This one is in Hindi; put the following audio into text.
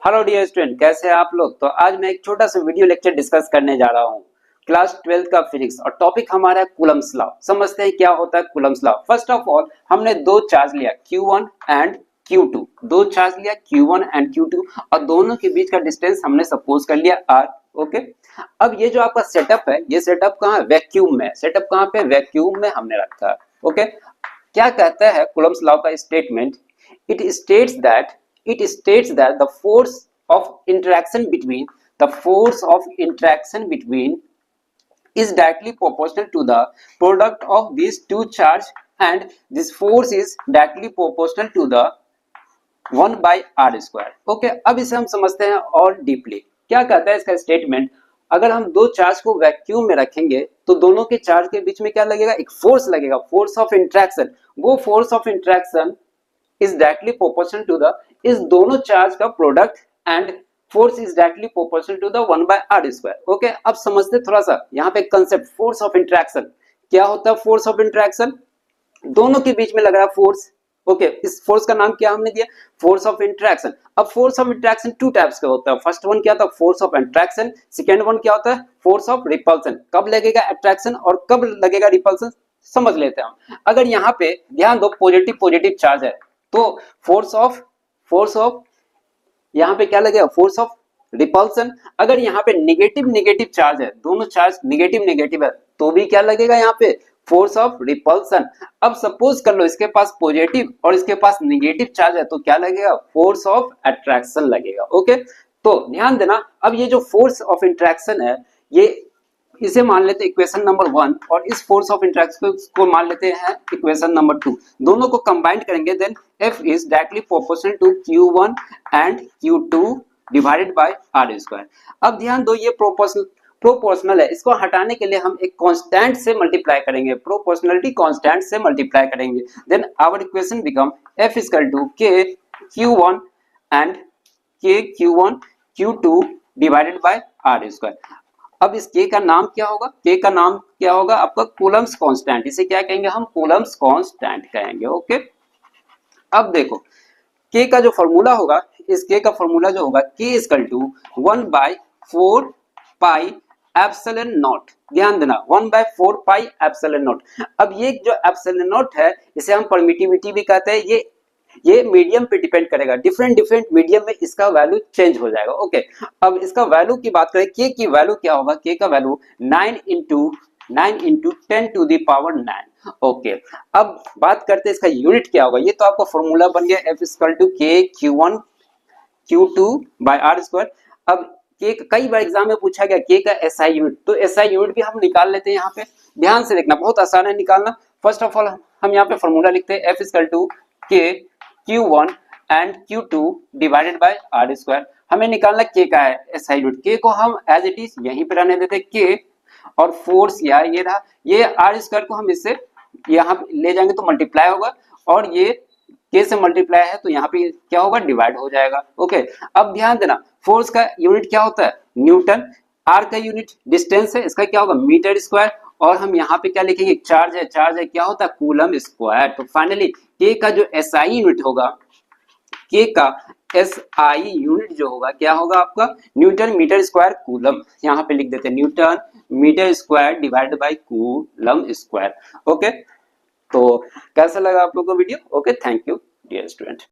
हेलो डियर स्टूडेंट, कैसे हैं आप लोग। तो आज मैं एक छोटा सा वीडियो लेक्चर डिस्कस करने जा रहा हूँ क्लास 12 का फिजिक्स और टॉपिक हमारा है कूलम्ब्स लॉ। समझते हैं क्या होता है Coulomb's law. First of all हमने दो चार्ज लिया Q1 एंड Q2, दो चार्ज लिया Q1 एंड Q2 और दोनों के बीच का डिस्टेंस हमने सपोज कर लिया R। ओके, अब ये जो आपका सेटअप है, ये सेटअप कहाँ है? वैक्यूम में। सेटअप कहाँ पे? वैक्यूम में हमने रखा है। ओके, क्या कहता है कूलम्ब्स लॉ का statement? It states that the force of interaction between is directly proportional to the product of these two charge, and this force is directly proportional to the 1 by r square। Okay, अब इसे हम समझते हैं और डीपली। क्या कहता है इसका स्टेटमेंट? अगर हम दो चार्ज को वैक्यूम में रखेंगे तो दोनों के चार्ज के बीच में क्या लगेगा? एक फोर्स लगेगा, फोर्स ऑफ इंट्रैक्शन। वो force of interaction is directly proportional to the, इस दोनों चार्ज का product and force is directly proportional to the 1 by r square. Okay, अब समझते थोड़ा सा यहाँ पे कंसेप्ट फोर्स ऑफ इंट्रैक्शन। क्या होता है फोर्स ऑफ इंट्रैक्शन? दोनों के बीच में लग रहा है फोर्स। ओके, इस फोर्स का नाम क्या हमने दिया? Force of interaction. अब force of interaction two types का होता है। फर्स्ट वन क्या था? Force of interaction. Second one क्या होता है? Force of repulsion. कब लगेगा अट्रैक्शन और कब लगेगा रिपल्सन, समझ लेते हैं हम। अगर यहाँ पे ध्यान दो, पॉजिटिव पॉजिटिव चार्ज है तो फोर्स ऑफ यहाँ पे क्या लगेगा? Force of repulsion. अगर यहाँ पे नेगेटिव नेगेटिव चार्ज है, दोनों चार्ज नेगेटिव नेगेटिव है, तो भी क्या लगेगा यहाँ पे? Force of repulsion. अब सपोज कर लो इसके पास पॉजिटिव और इसके पास नेगेटिव चार्ज है, तो क्या लगेगा? फोर्स ऑफ अट्रैक्शन लगेगा। ओके, तो ध्यान देना, अब ये जो फोर्स ऑफ इंट्रैक्शन है, ये इसे मान लेते हैं इक्वेशन नंबर 1 और इस फोर्स ऑफ इंट्रैक्शन को मान लेते हैं इक्वेशन नंबर 2। दोनों को कंबाइन करेंगे, then F is directly proportional to Q1 and Q2 divided by R square. अब ध्यान दो, ये प्रोपोर्शनल है, इसको हटाने के लिए हम एक कांस्टेंट से मल्टीप्लाई करेंगे, प्रोपोर्शनलिटी कांस्टेंट से मल्टीप्लाई करेंगे। Then our equation become F is equal to K Q1 and K Q1 Q2 divided by R square. अब इस K का नाम क्या होगा? K का नाम क्या होगा आपका? Coulomb's constant. इसे क्या कहेंगे हम? कूलम्ब्स कांस्टेंट कहेंगे। ओके, अब देखो K का जो फॉर्मूला होगा, इस K का फॉर्मूला जो होगा K is equal to 1 by 4 pi epsilon naught. ध्यान देना, 1 by 4 पाई एप्सिलॉन नॉट। अब ये जो एप्सिलॉन नॉट है, इसे हम परमिटिविटी भी कहते हैं। ये मीडियम पे डिपेंड करेगा, डिफरेंट डिफरेंट मीडियम में इसका वैल्यू चेंज हो जाएगा। ओके, अब इसका वैल्यू की बात करें, K की वैल्यू क्या होगा? K का value 9 into 10 to the power 9। Okay, अब बात करते हैं इसका यूनिट क्या होगा। ये तो आपका फॉर्मूला बन गया F equal to K Q1 Q2 by R square. अब K कई बार एग्जाम में पूछा गया K का SI यूनिट, तो SI यूनिट भी हम निकाल लेते हैं। यहाँ पे ध्यान से देखना, बहुत आसान है निकालना। फर्स्ट ऑफ ऑल हम यहाँ पे फॉर्मूला लिखते हैं F equal to K Q1 and Q2 divided by R square. हमें निकालना K का है SI यूनिट। K को हम एज इट इज यहीं पे रहने देते K, और फोर्स या ये रहा, ये R स्क्वायर को हम इससे यहाँ ले जाएंगे तो मल्टीप्लाई होगा, और ये K से मल्टीप्लाई है तो यहाँ पे क्या होगा? डिवाइड हो जाएगा। ओके, अब ध्यान देना, फोर्स का यूनिट क्या होता है? न्यूटन। R का यूनिट डिस्टेंस है, इसका क्या होगा? Metre square. और हम यहाँ पे क्या लिखेंगे? चार्ज है, चार्ज है क्या होता है? Coulomb square. तो फाइनली K का जो SI यूनिट होगा, K का SI यूनिट जो होगा क्या होगा आपका? Newton metre square coulomb. यहाँ पे लिख देते हैं newton metre square divided by coulomb square. Okay, तो कैसा लगा आप लोगों को video? Okay, thank you dear student.